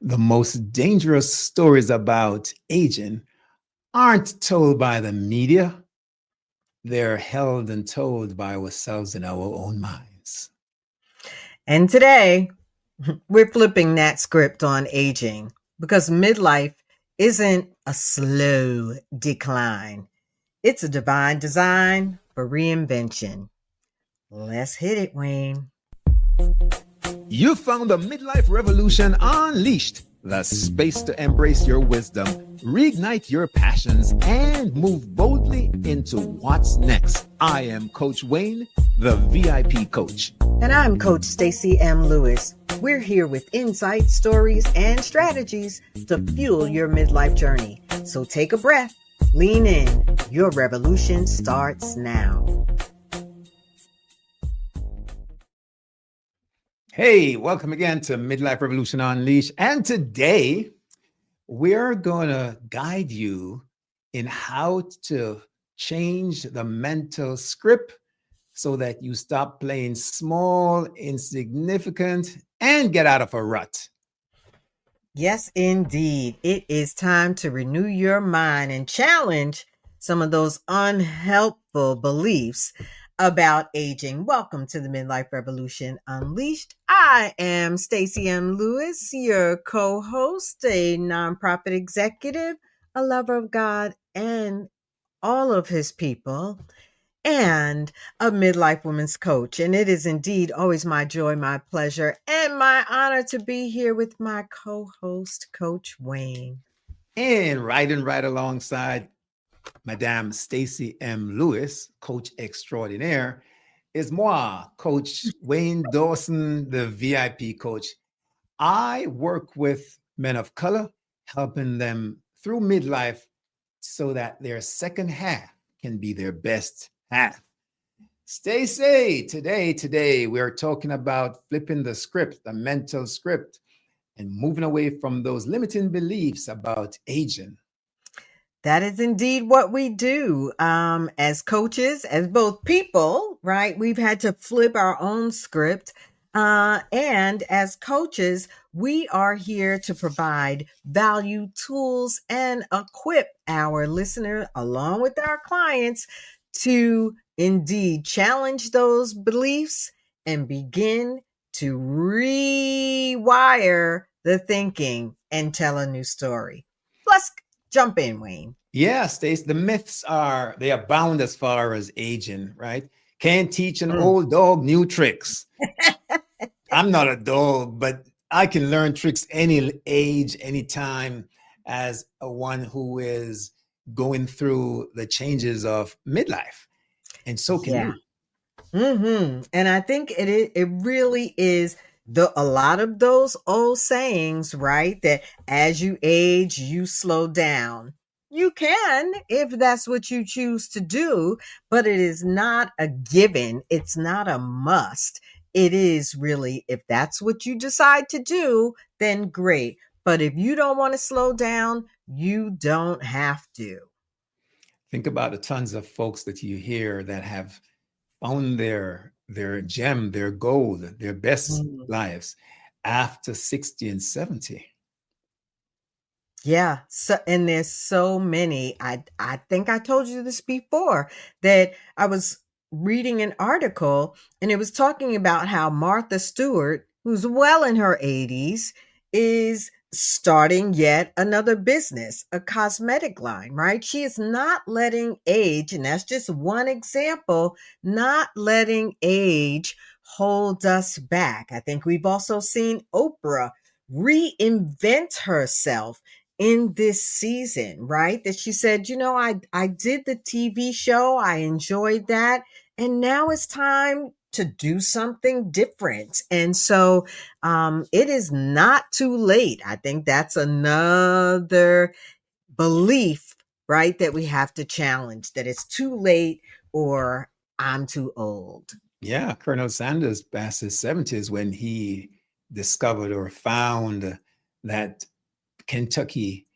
The most dangerous stories about aging aren't told by the media, they're held and told by ourselves in our own minds. And today, we're flipping that script on aging because midlife isn't a slow decline, it's a divine design for reinvention. Let's hit it, Wayne. You found the Midlife Revolution Unleashed, the space to embrace your wisdom, reignite your passions, and move boldly into what's next. I am Coach Wayne, the VIP coach. And I'm Coach Stacy M. Lewis. We're here with insights, stories, and strategies to fuel your midlife journey. So take a breath, lean in. Your revolution starts now. Hey, welcome again to Midlife Revolution Unleashed. And today, we're going to guide you in how to change the mental script so that you stop playing small, insignificant, and get out of a rut. Yes, indeed. It is time to renew your mind and challenge some of those unhelpful beliefs about aging. Welcome to the Midlife Revolution Unleashed. I am Stacy M. Lewis, your co-host, a nonprofit executive, a lover of God and all of his people, and a midlife women's coach. And it is indeed always my joy, my pleasure, and my honor to be here with my co-host, Coach Wayne. And right alongside Madame Stacy M. Lewis, Coach Extraordinaire, is moi, Coach Wayne Dawson, the VIP coach. I work with men of color, helping them through midlife so that their second half can be their best half. Stacy, today we're talking about flipping the script, the mental script, and moving away from those limiting beliefs about aging. That is indeed what we do as coaches, as both people, right? We've had to flip our own script. And as coaches, we are here to provide value, tools, and equip our listener along with our clients to indeed challenge those beliefs and begin to rewire the thinking and tell a new story. Let's jump in, Wayne. Yeah, Stace, the myths they abound as far as aging, right? Can't teach an old dog new tricks. I'm not a dog, but I can learn tricks any age, anytime, as one who is going through the changes of midlife. And so can you. And I think it really is a lot of those old sayings, right? That as you age, you slow down. You can if that's what you choose to do, but it is not a given. It's not a must. It is really, if that's what you decide to do, then great. But if you don't want to slow down, you don't have to. Think about the tons of folks that you hear that have found their gem, their gold, their best lives after 60 and 70. Yeah. So, and there's so many. I think I told you this before that I was reading an article and it was talking about how Martha Stewart, who's well in her 80s, is starting yet another business, a cosmetic line, right? She is not letting age, and that's just one example, not letting age hold us back. I think we've also seen Oprah reinvent herself in this season, right? That she said, I did the TV show, I enjoyed that, and now it's time to do something different. And so it is not too late. I think that's another belief, right, that we have to challenge, that it's too late or I'm too old. Yeah, Colonel Sanders passed his 70s when he discovered or found that Kentucky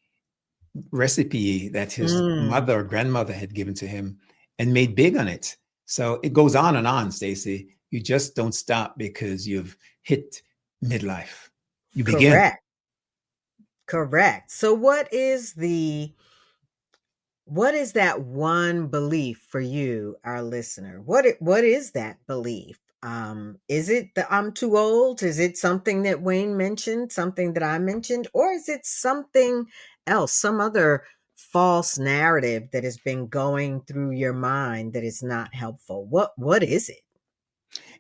recipe that his mother or grandmother had given to him and made big on it. So it goes on and on, Stacy. You just don't stop because you've hit midlife. You begin. Correct. Correct. So what is that one belief for you, our listener? What is that belief? Is it the I'm too old? Is it something that Wayne mentioned, something that I mentioned, or is it something else, some other false narrative that has been going through your mind that is not helpful? What is it?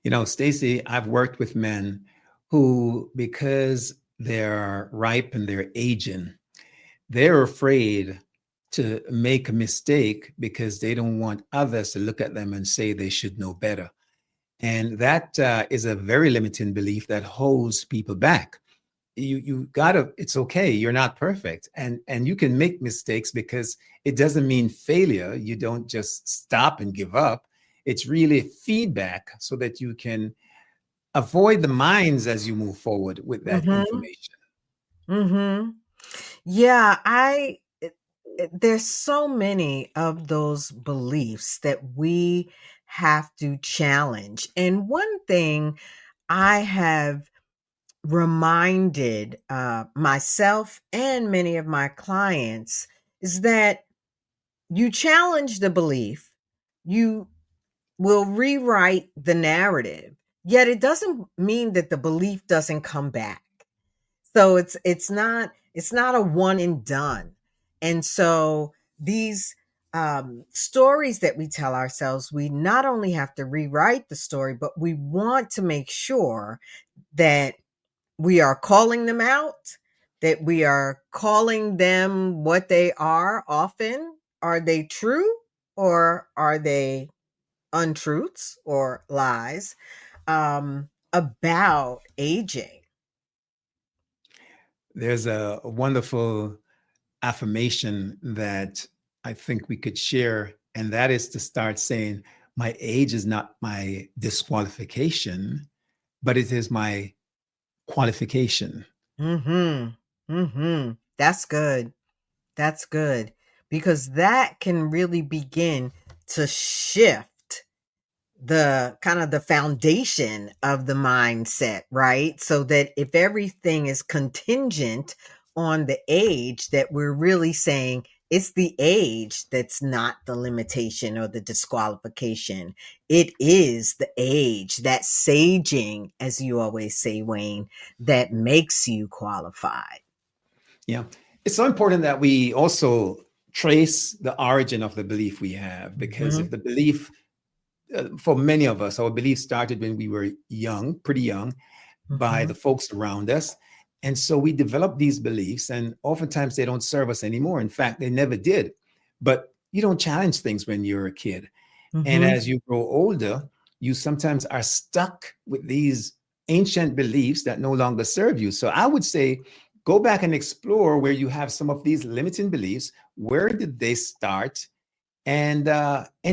You know, Stacy, I've worked with men who, because they're ripe and they're aging, they're afraid to make a mistake because they don't want others to look at them and say they should know better. And that is a very limiting belief that holds people back. You gotta, it's okay, you're not perfect, and you can make mistakes, because it doesn't mean failure. You don't just stop and give up. It's really feedback so that you can avoid the mines as you move forward with that Mm-hmm. information. Mm-hmm. Yeah, there's so many of those beliefs that we have to challenge. And one thing I have reminded myself and many of my clients is that you challenge the belief, you will rewrite the narrative, yet it doesn't mean that the belief doesn't come back. So it's not a one and done. And so these stories that we tell ourselves, we not only have to rewrite the story, but we want to make sure that we are calling them out, that we are calling them what they are often. Are they true, or are they untruths or lies about aging? There's a wonderful affirmation that I think we could share, and that is to start saying, my age is not my disqualification, but it is my qualification. Mhm. Mhm. That's good. That's good, because that can really begin to shift the kind of the foundation of the mindset, right? So that if everything is contingent on the age, that we're really saying it's the age that's not the limitation or the disqualification. It is the age, that saging, as you always say, Wayne, that makes you qualified. Yeah. It's so important that we also trace the origin of the belief we have, because if Mhm. the belief, for many of us, our belief started when we were young, pretty young, by the Mhm. folks around us. And so we develop these beliefs, and oftentimes they don't serve us anymore. In fact, they never did. But you don't challenge things when you're a kid. And Mhm. as you grow older, you sometimes are stuck with these ancient beliefs that no longer serve you. So I would say, go back and explore where you have some of these limiting beliefs. Where did they start? And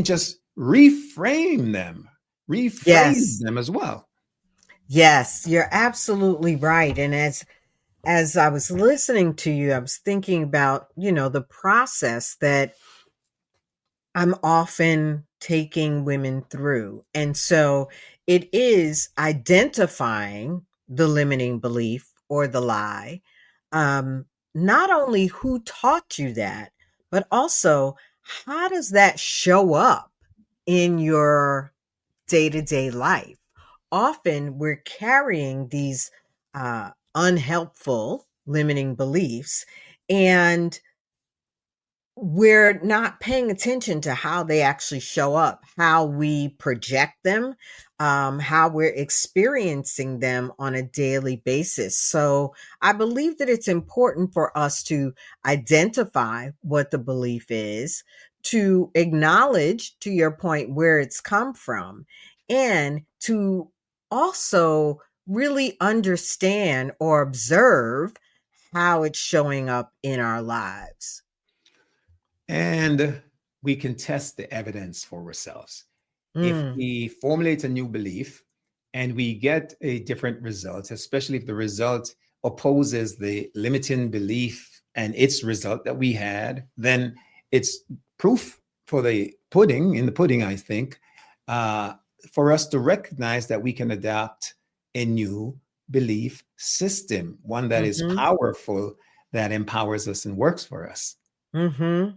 just reframe them, rephrase Yes. them as well. Yes, you're absolutely right. And as I was listening to you, I was thinking about, the process that I'm often taking women through. And so it is identifying the limiting belief or the lie. Um, Not only who taught you that, but also how does that show up in your day to day life? Often we're carrying these unhelpful limiting beliefs, and we're not paying attention to how they actually show up, how we project them, how we're experiencing them on a daily basis. So I believe that it's important for us to identify what the belief is, to acknowledge, to your point, where it's come from, and to also really understand or observe how it's showing up in our lives. And we can test the evidence for ourselves. If Mm. we formulate a new belief and we get a different result, especially if the result opposes the limiting belief and its result that we had, then it's proof for the pudding, in the pudding, I think, uh, for us to recognize that we can adopt a new belief system, one that is Mhm. powerful, that empowers us and works for us. Mm-hmm.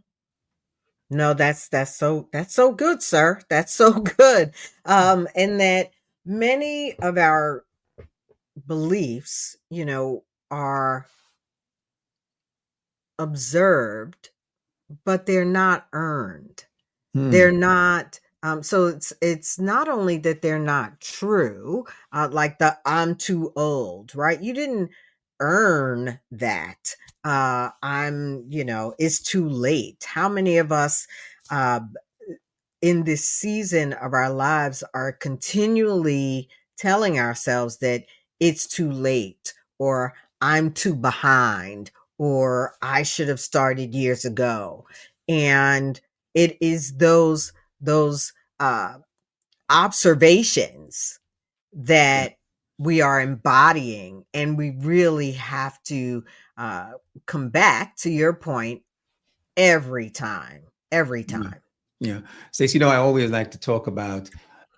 No, that's so good, sir. That's so good. And that many of our beliefs, are observed, but they're not earned. Hmm. They're not so it's not only that they're not true, like the I'm too old, right? You didn't earn that. It's too late. How many of us uh in this season of our lives are continually telling ourselves that it's too late, or I'm too behind, or I should have started years ago. And it is those uh, observations Yeah. that we are embodying, and we really have to uh, come back to your point every time, every Yeah. time. Yeah. Stacey, I always like to talk about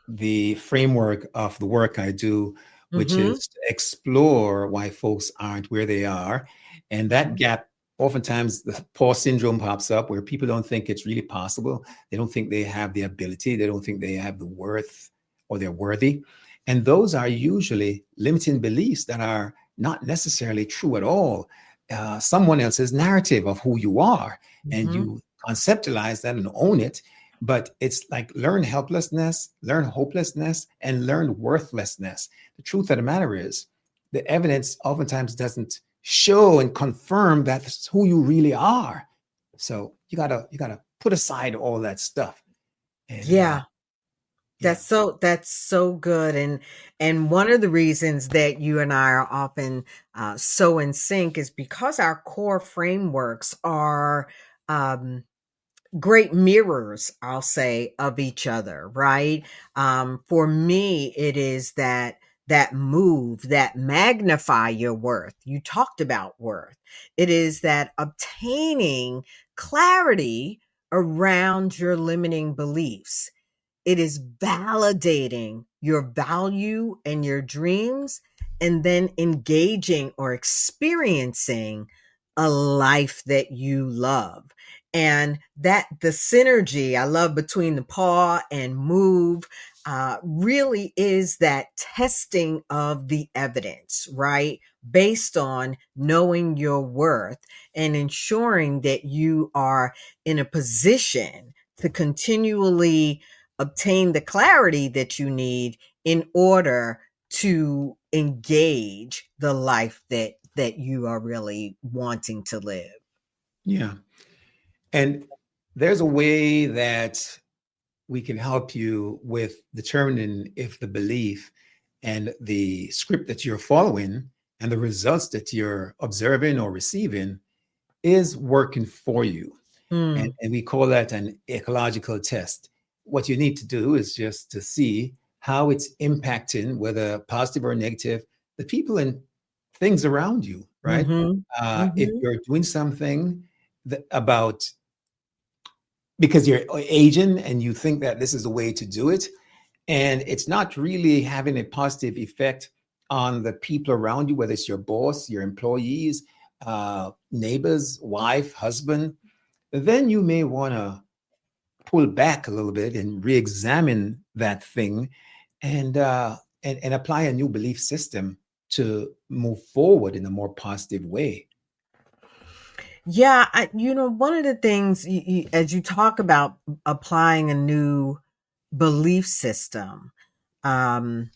the framework of the work I do, which Mm-hmm. is to explore why folks aren't where they are. And that gap, oftentimes the pause syndrome pops up where people don't think it's really possible. They don't think they have the ability. They don't think they have the worth or they're worthy. And those are usually limiting beliefs that are not necessarily true at all. Someone else's narrative of who you are, and Mm-hmm. you conceptualize that and own it. But it's like learn helplessness, learn hopelessness, and learn worthlessness. The truth of the matter is, the evidence oftentimes doesn't show and confirm that's who you really are. So you gotta put aside all that stuff. And Yeah, yeah, that's so good. And one of the reasons that you and I are often so in sync is because our core frameworks are um, great mirrors, I'll say, of each other, right? For me, it is that move, that magnify your worth. You talked about worth. It is that obtaining clarity around your limiting beliefs. It is validating your value and your dreams, and then engaging or experiencing a life that you love. And that the synergy I love between the paw and move really is that testing of the evidence, right? Based on knowing your worth and ensuring that you are in a position to continually obtain the clarity that you need in order to engage the life that you are really wanting to live. yeah. And there's a way that we can help you with determining if the belief and the script that you're following and the results that you're observing or receiving is working for you. And, Mm, and we call that an ecological test. What you need to do is just to see how it's impacting, whether positive or negative, the people and things around you, right? mhm, If mhm. you're doing something about because you're aging and you think that this is the way to do it, and it's not really having a positive effect on the people around you, whether it's your boss, your employees, neighbors, wife, husband, then you may want to pull back a little bit and re-examine that thing and and apply a new belief system to move forward in a more positive way. Yeah, one of the things as you talk about applying a new belief system, um,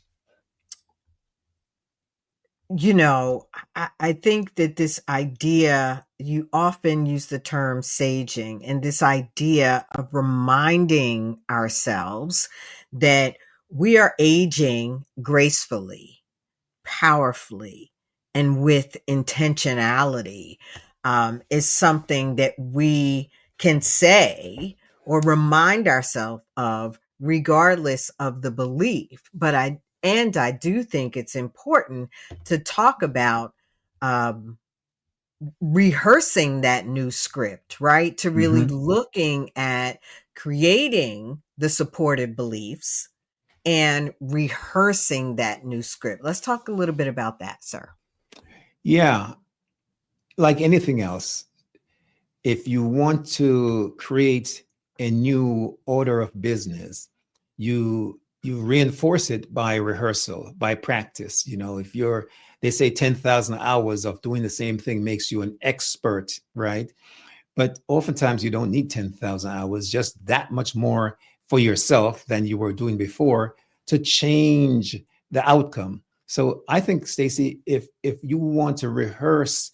I think that this idea, you often use the term saging, and this idea of reminding ourselves that we are aging gracefully, powerfully, and with intentionality, is something that we can say or remind ourselves of regardless of the belief. I do think it's important to talk about um, rehearsing that new script, right? To really Mhm. looking at creating the supported beliefs and rehearsing that new script. Let's talk a little bit about that, sir. Yeah, like anything else, if you want to create a new order of business, you reinforce it by rehearsal, by practice. You know, if you're, they say 10,000 hours of doing the same thing makes you an expert, right? But oftentimes you don't need 10,000 hours, just that much more for yourself than you were doing before to change the outcome. So I think, Stacy, if you want to rehearse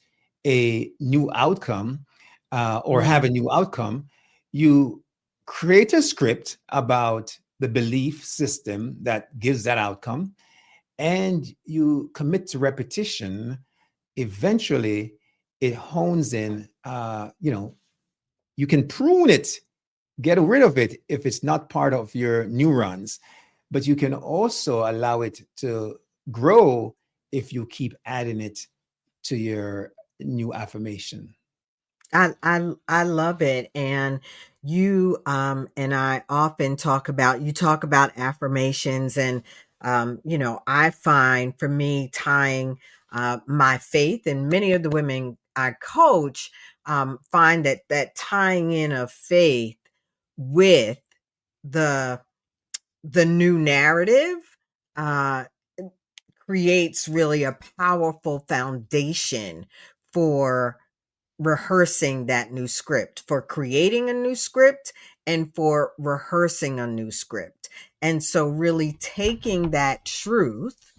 a new outcome or have Mm. a new outcome, you create a script about the belief system that gives that outcome, and you commit to repetition. Eventually, it hones in. You can prune it, get rid of it if it's not part of your neurons, but you can also allow it to grow if you keep adding it to your new affirmation. I love it. And you and I often talk about, you talk about affirmations, and I find, for me, tying my faith, and many of the women I coach find that tying in of faith with the new narrative uh creates really a powerful foundation for rehearsing that new script, for creating a new script, and for rehearsing a new script. And so, really taking that truth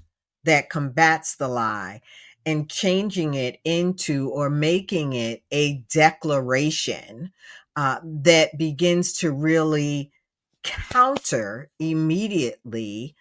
that combats the lie and changing it into, or making it a declaration that begins to really counter immediately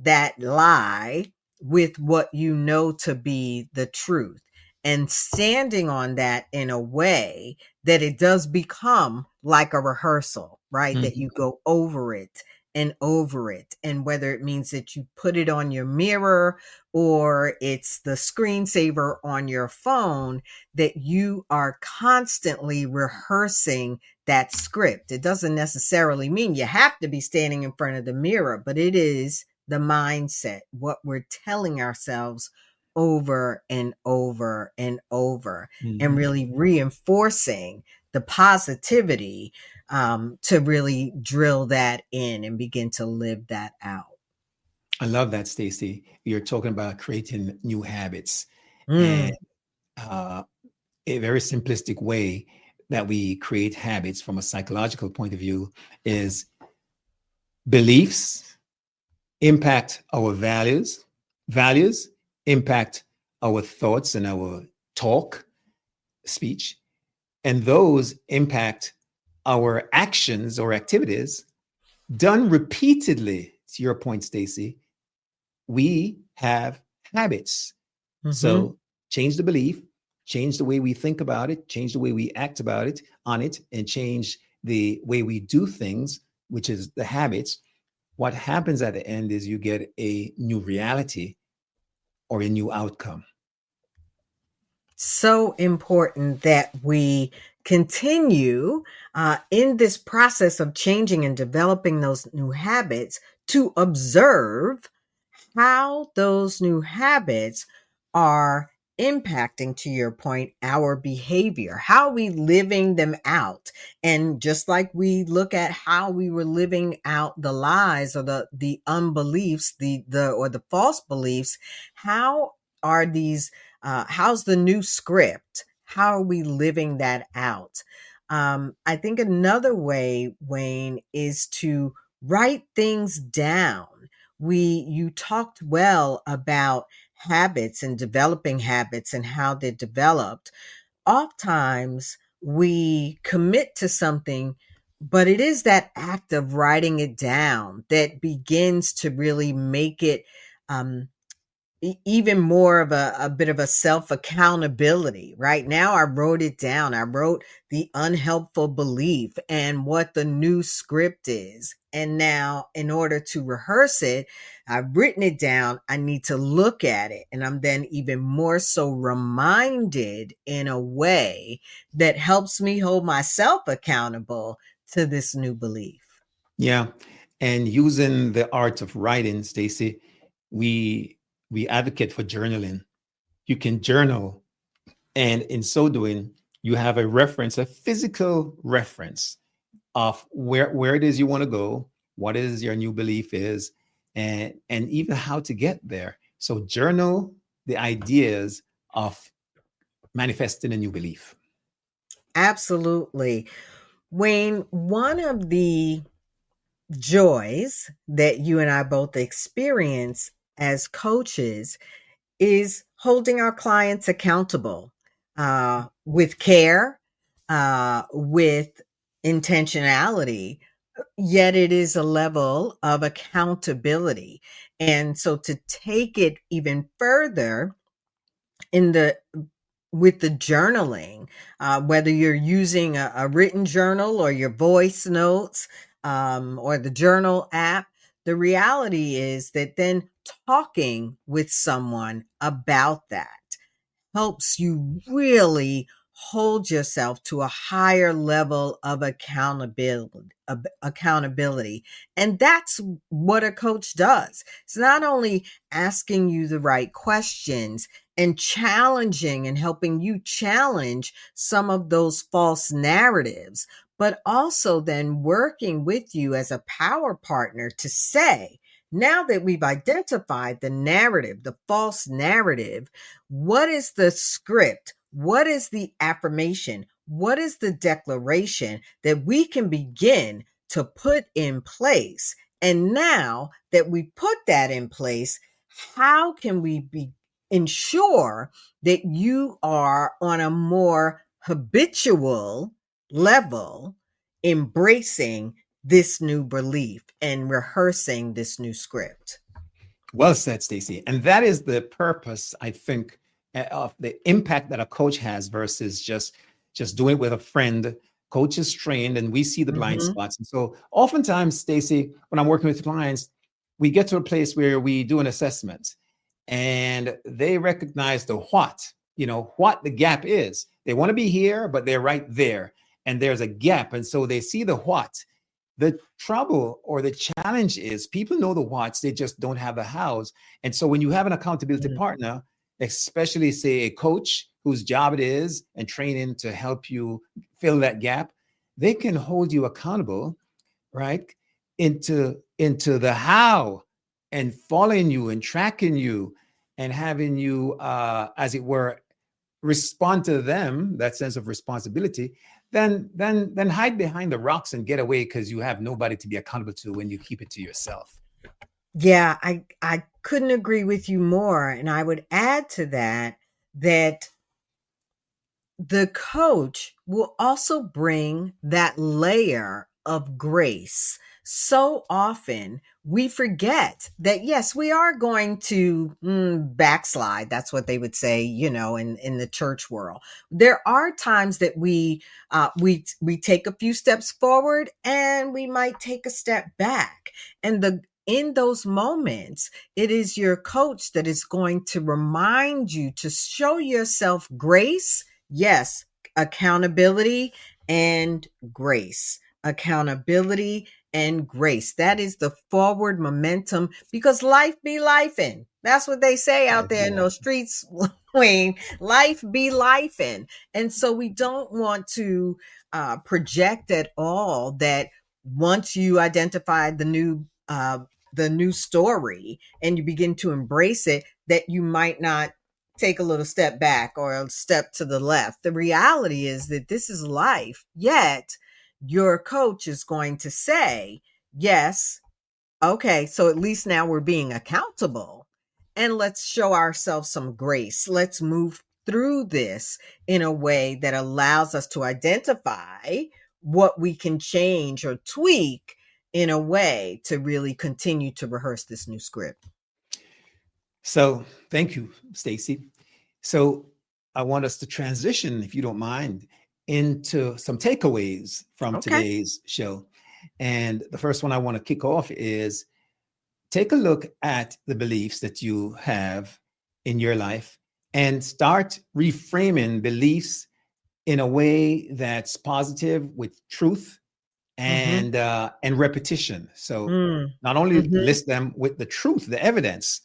that lie with what you know to be the truth, and standing on that in a way that it does become like a rehearsal, right? That Mhm. you go over it and over it. And whether it means that you put it on your mirror or it's the screensaver on your phone, that you are constantly rehearsing that script. It doesn't necessarily mean you have to be standing in front of the mirror, but it is the mindset, what we're telling ourselves over and over and over, and Mhm. really reinforcing the positivity to really drill that in and begin to live that out. I love that, Stacy. You're talking about creating new habits, and Mm, uh, a very simplistic way that we create habits from a psychological point of view is beliefs impact our values, values impact our thoughts and our talk, speech, and those impact our actions or activities done repeatedly. To your point, Stacy, we have habits. mm-hmm. So change the belief, change the way we think about it, change the way we act about it, on it, and change the way we do things, which is the habits. What happens at the end is you get a new reality or a new outcome. So important that we continue in this process of changing and developing those new habits to observe how those new habits are impacting, to your point, our behavior. How are we living them out? And just like we look at how we were living out the lies, or the unbeliefs, the or the false beliefs, how are these how's the new script? How are we living that out? I think another way, Wayne, is to write things down. You talked well about habits and developing habits and how they're developed. Oftentimes we commit to something, but it is that act of writing it down that begins to really make it um, even more of a bit of a self accountability. Right now, I wrote it down. I wrote the unhelpful belief and what the new script is. And now, in order to rehearse it, I've written it down. I need to look at it. And I'm then even more so reminded in a way that helps me hold myself accountable to this new belief. Yeah. And using the art of writing, Stacy, we we advocate for journaling. You can journal And in so doing, you have a reference, a physical reference of where it is you want to go, what is your new belief is, and even how to get there. So journal the ideas of manifesting a new belief. Absolutely. Wayne, one of the joys that you and I both experience as coaches is holding our clients accountable with care, with intentionality, yet it is a level of accountability. And so to take it even further in the with the journaling, whether you're using a written journal or your voice notes or the journal app, the reality is that then talking with someone about that helps you really hold yourself to a higher level of accountability. And that's what a coach does. It's not only asking you the right questions and challenging and helping you challenge some of those false narratives, but also then working with you as a power partner to say, now that we've identified the narrative, the false narrative, what is the script? What is the affirmation? What is the declaration that we can begin to put in place? And now that we put that in place, how can we ensure that you are on a more habitual level embracing this new belief and rehearsing this new script? Well said, Stacy. And that is the purpose, I think, of the impact that a coach has versus just doing it with a friend. Coach is trained, and we see the blind Mm-hmm. spots. And so, oftentimes, Stacy, when I'm working with clients, we get to a place where we do an assessment, and they recognize the what the gap is. They want to be here, but they're right there, and there's a gap. And so they see the what. The trouble or the challenge is people know the what's, they just don't have the hows. And so when you have an accountability Mm-hmm. partner, especially say a coach whose job it is and training to help you fill that gap, they can hold you accountable, right? Into the how, and following you and tracking you and having you as it were respond to them, that sense of responsibility, then hide behind the rocks and get away because you have nobody to be accountable to when you keep it to yourself. Yeah, I couldn't agree with you more. And I would add to that that the coach will also bring that layer of grace. So often we forget that, yes, we are going to backslide. That's what they would say, in the church world. There are times that we take a few steps forward and we might take a step back. And in those moments, it is your coach that is going to remind you to show yourself grace. Yes, accountability and grace. Accountability and grace. That is the forward momentum because life be lifing. That's what they say out Life there be in life. those streets, Wayne. Life be lifing. And so we don't want to project at all that once you identify the new story and you begin to embrace it, that you might not take a little step back or a step to the left. The reality is that this is life, yet your coach is going to say, yes, okay, so at least now we're being accountable and let's show ourselves some grace. Let's move through this in a way that allows us to identify what we can change or tweak in a way to really continue to rehearse this new script. So thank you, Stacy. So I want us to transition, if you don't mind, into some takeaways from Okay. today's show. And the first one I want to kick off is take a look at the beliefs that you have in your life and start reframing beliefs in a way that's positive with truth Mm-hmm. and repetition. So Mm. not only Mm-hmm. list them with the truth, the evidence,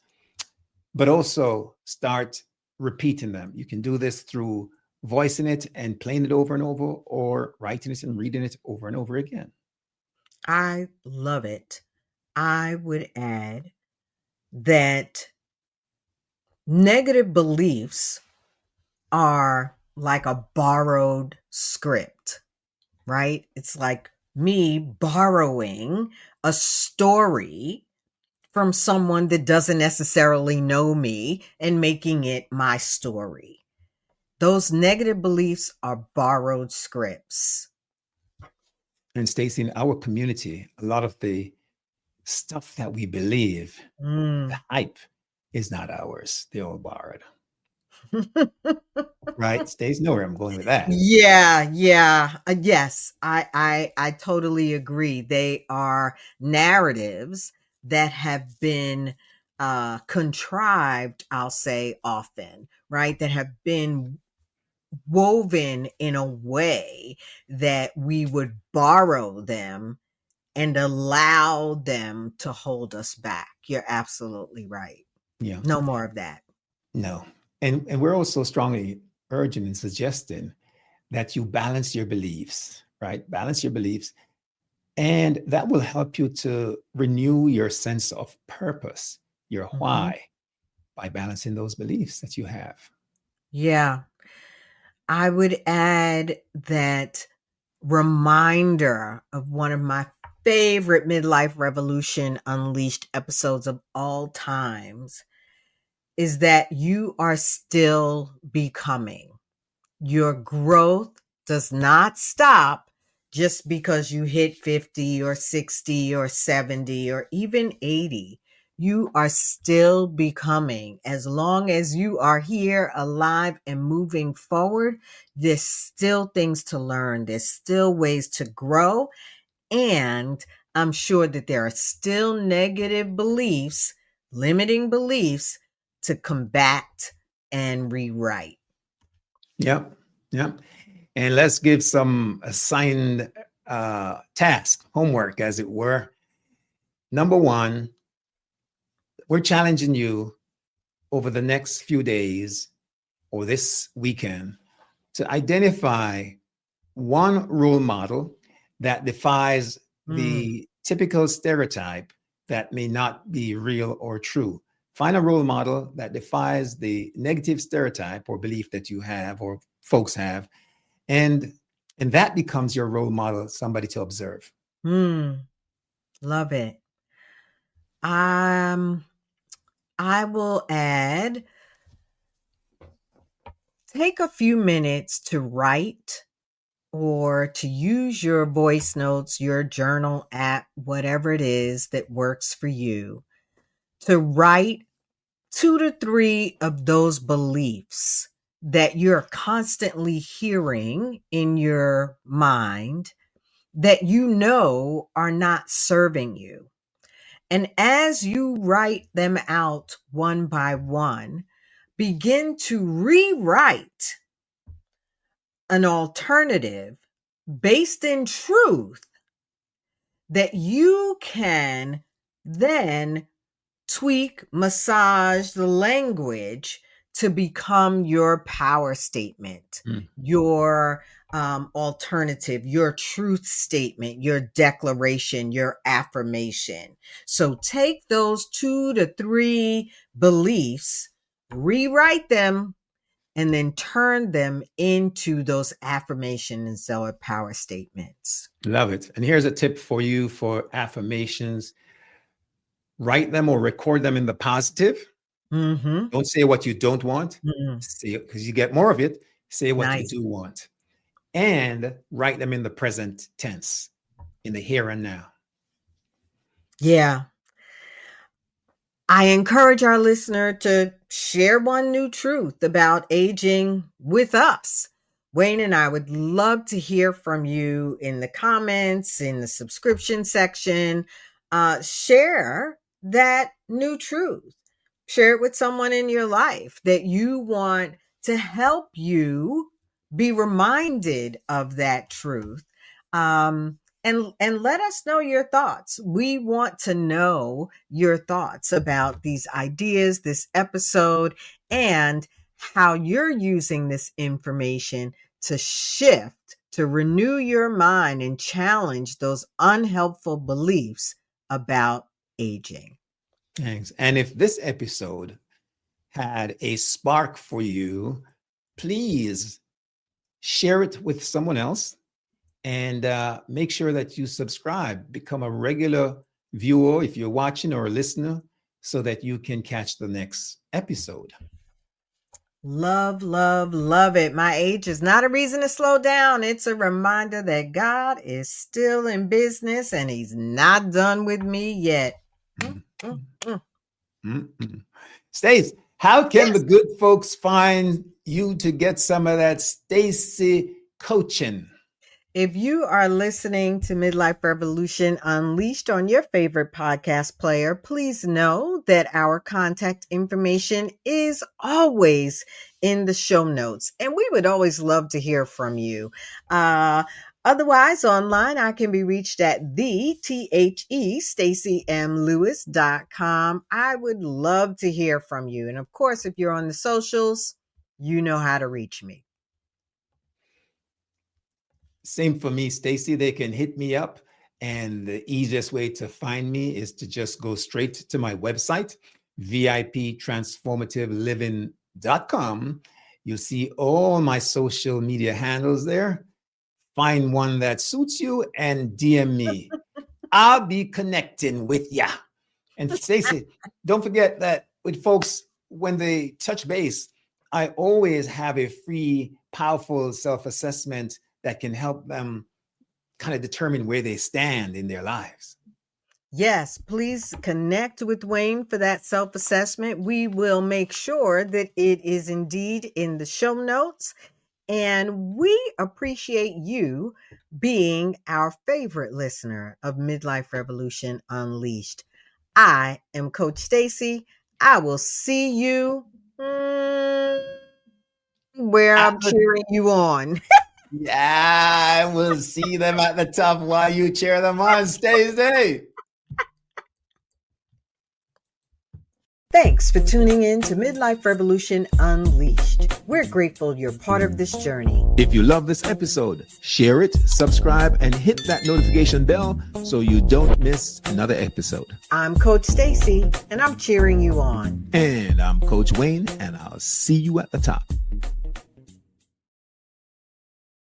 but also start repeating them. You can do this through voicing it and playing it over and over, or writing it and reading it over and over again. I love it. I would add that negative beliefs are like a borrowed script, right? It's like me borrowing a story from someone that doesn't necessarily know me and making it my story. Those negative beliefs are borrowed scripts. And Stacy, in our community, a lot of the stuff that we believe, the Mm. hype, is not ours. They're all borrowed. Right? Stacy, know where I'm going with that. Yeah. Yes, I totally agree. They are narratives that have been contrived, I'll say often, right? That have been woven in a way that we would borrow them and allow them to hold us back. You're absolutely right. Yeah. No more of that. No. And we're also strongly urging and suggesting that you balance your beliefs, right? Balance your beliefs. And that will help you to renew your sense of purpose, your Mhm. why, by balancing those beliefs that you have. Yeah. I would add that reminder of one of my favorite Midlife Revolution Unleashed episodes of all times is that you are still becoming. Your growth does not stop just because you hit 50 or 60 or 70 or even 80. You are still becoming. As long as you are here, alive, and moving forward, there's still things to learn. There's still ways to grow. And I'm sure that there are still negative beliefs, limiting beliefs to combat and rewrite. Yep. Yep. And let's give some assigned task, homework, as it were. Number one, we're challenging you over the next few days or this weekend to identify one role model that defies Mm. the typical stereotype that may not be real or true. Find a role model that defies the negative stereotype or belief that you have or folks have, and that becomes your role model, somebody to observe. Love it. Um, I will add, take a few minutes to write or to use your voice notes, your journal app, whatever it is that works for you, to write 2 to 3 of those beliefs that you're constantly hearing in your mind that you know are not serving you. And as you write them out one by one, begin to rewrite an alternative based in truth that you can then tweak, massage the language to become your power statement, Mm. your alternative, your truth statement, your declaration, your affirmation. So take those 2 to 3 beliefs, rewrite them, and then turn them into those affirmations or power statements. Love it. And here's a tip for you for affirmations: write them or record them in the positive. Mm-hmm. Don't say what you don't want. Mm-hmm. Say it because you get more of it. Say what you Nice. do want, and write them in the present tense, in the here and now. Yeah. I encourage our listener to share one new truth about aging with us. Wayne and I would love to hear from you in the comments, in the subscription section. Share that new truth. Share it with someone in your life that you want to help you be reminded of that truth. And let us know your thoughts. We want to know your thoughts about these ideas, this episode, and how you're using this information to shift, to renew your mind and challenge those unhelpful beliefs about aging. Thanks. And if this episode had a spark for you, please share it with someone else and make sure that you subscribe, become a regular viewer if you're watching or a listener, so that you can catch the next episode. Love, love, love it. My age is not a reason to slow down. It's a reminder that God is still in business and he's not done with me yet. Stace, how can the good folks find you to get some of that Stacy coaching? If you are listening to Midlife Revolution Unleashed on your favorite podcast player, please know that our contact information is always in the show notes, and we would always love to hear from you. Otherwise, online, I can be reached at StacyMLewis.com. I would love to hear from you. And of course, if you're on the socials, you know how to reach me. Same for me, Stacy. They can hit me up, and the easiest way to find me is to just go straight to my website, VIPtransformativeliving.com. You'll see all my social media handles there. Find one that suits you and DM me. I'll be connecting with ya. And Stacy, don't forget that with folks, when they touch base, I always have a free, powerful self-assessment that can help them kind of determine where they stand in their lives. Yes, please connect with Wayne for that self-assessment. We will make sure that it is indeed in the show notes. And we appreciate you being our favorite listener of Midlife Revolution Unleashed. I am Coach Stacy. I will see you where I'm cheering you on. Yeah, I will see them at the top while you cheer them on, Stacy. Thanks for tuning in to Midlife Revolution Unleashed. We're grateful you're part of this journey. If you love this episode, share it, subscribe, and hit that notification bell so you don't miss another episode. I'm Coach Stacy, and I'm cheering you on. And I'm Coach Wayne, and I'll see you at the top.